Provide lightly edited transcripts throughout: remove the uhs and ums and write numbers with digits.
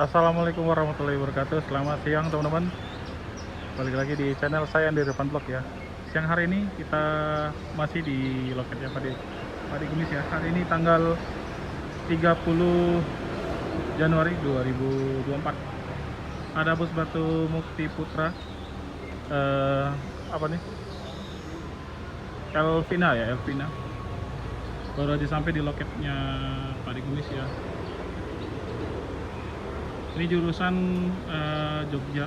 Assalamualaikum warahmatullahi wabarakatuh. Selamat siang teman-teman. Balik lagi di channel saya Andi Irfan Vlog ya. Siang hari ini kita masih di loketnya Padi Kumis ya. Hari ini tanggal 30 Januari 2024. Ada bus Batu Mukti Putra. Apa nih? Elvina. Baru aja sampai di loketnya Padi Kumis ya. Ini jurusan Jogja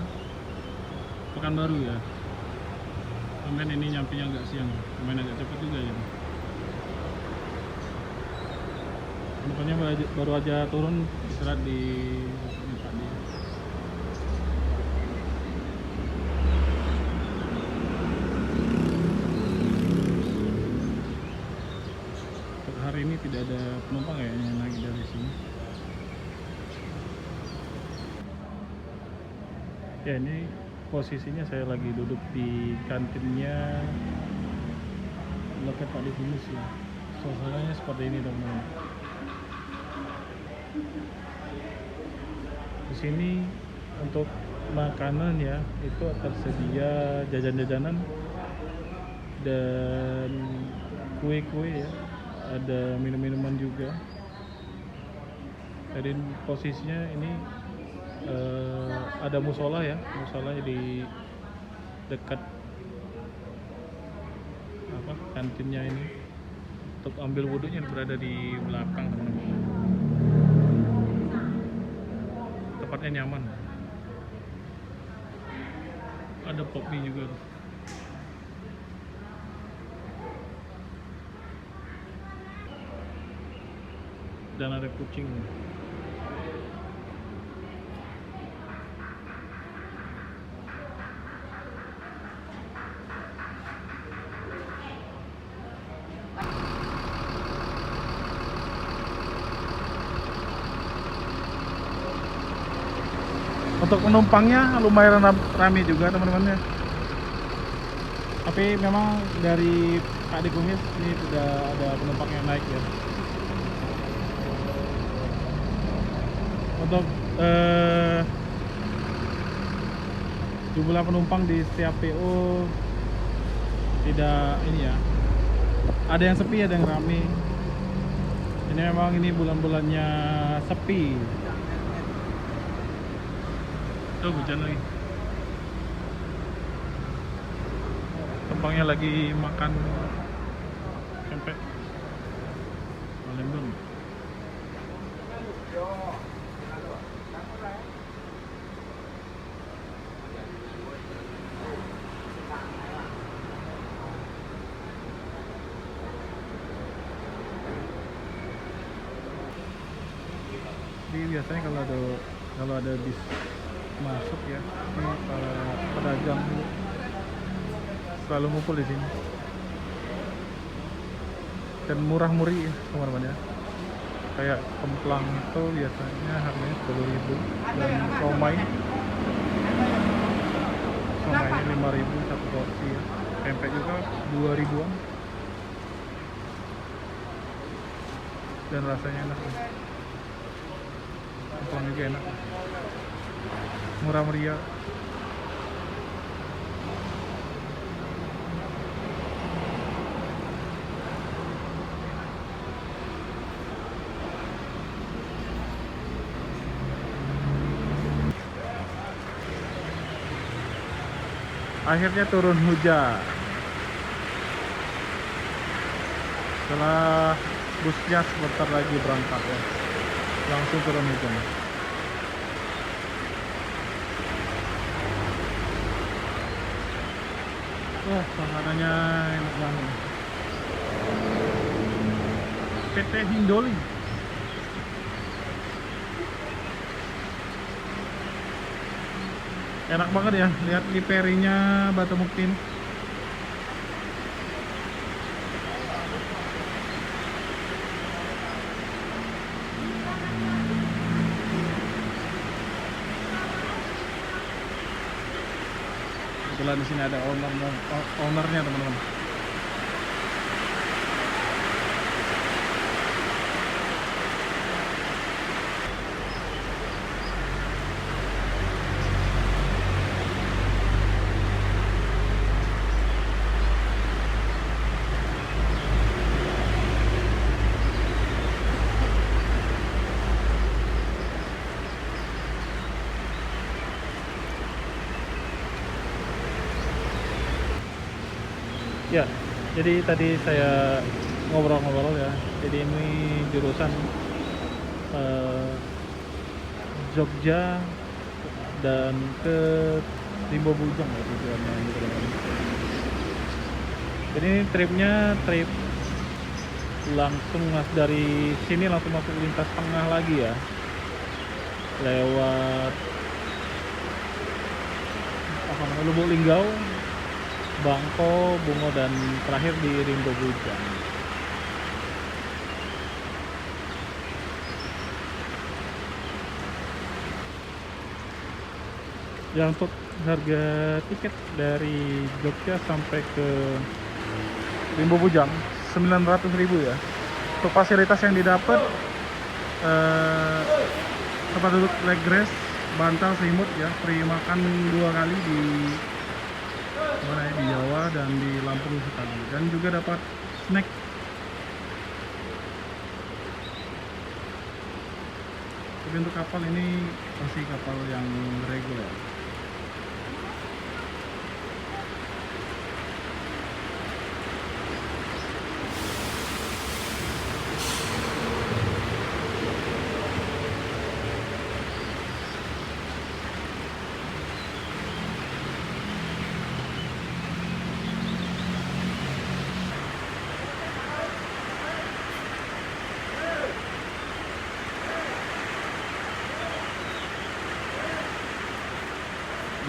Pekanbaru ya. Kemudian ini nyampenya agak siang, kemudian agak cepat juga ya. Makanya baru aja turun istirahat di tadi. Untuk hari ini tidak ada penumpang ya yang naik dari sini. Ya, ini posisinya saya lagi duduk di kantinnya loket Padi Kumis ya. Suasananya seperti ini teman-teman. Di sini untuk makanan ya itu tersedia jajan-jajanan dan kue-kue ya. Ada minum-minuman juga. Jadi posisinya ini ada musola ya, musolanya di dekat kantinnya ini. Untuk ambil wudhunya berada di belakang teman-teman. Tempatnya nyaman. Ada pop mie juga. Dan ada kucing. Untuk penumpangnya lumayan ramai juga teman-teman ya. Tapi memang dari Padi Kumis ini sudah ada penumpang yang naik ya. Untuk jumlah penumpang di setiap PO tidak ini ya. Ada yang sepi, ada yang ramai. Ini memang ini bulan-bulannya sepi. Tuh hujan lagi. Penumpangnya lagi makan pempek Palembang. Jadi biasanya kalau ada bis masuk ya, ini para pedagang selalu ngumpul di sini. Dan murah-murih ya teman-teman ya. Kayak kemplang itu biasanya harganya 10.000 dan somaynya 5.000 satu porsi ya. Pempek juga 2.000-an. Dan rasanya enak ya. Kemplang juga enak. Murah meriah. Akhirnya turun hujan. Setelah busnya sebentar lagi berangkat ya, langsung turun hujan. Wah, makanannya enak banget. PT Hindoli. Enak banget ya, lihat di perinya Batu Mukti. Kebetulan di sini ada ownernya teman-teman. Ya, jadi tadi saya ngobrol-ngobrol ya. Jadi ini jurusan eh, Jogja dan ke Limbo Bujang ya tujuannya gitu kan. Jadi ini trip langsung dari sini langsung masuk lintas tengah lagi ya, lewat apa namanya Lubuk Linggau, Bangko, Bungo dan terakhir di Rimbo Bujang. Ya untuk harga tiket dari Jogja sampai ke Rimbo Bujang 900.000 ya. Untuk fasilitas yang didapat eh, tempat duduk leg rest, bantal selimut ya, free makan 2 kali di mana ya, di Jawa dan di Lampung sekali, dan juga dapat snack. Tapi untuk kapal ini masih kapal yang reguler.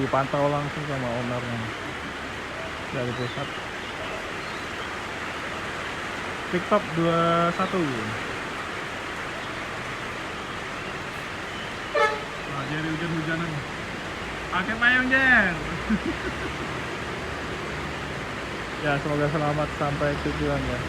Dipantau langsung sama ownernya dari pusat. TikTok 21. Nah, jadi hujan-hujanan. Pakai payung, Jer. Ya, semoga selamat sampai tujuan ya.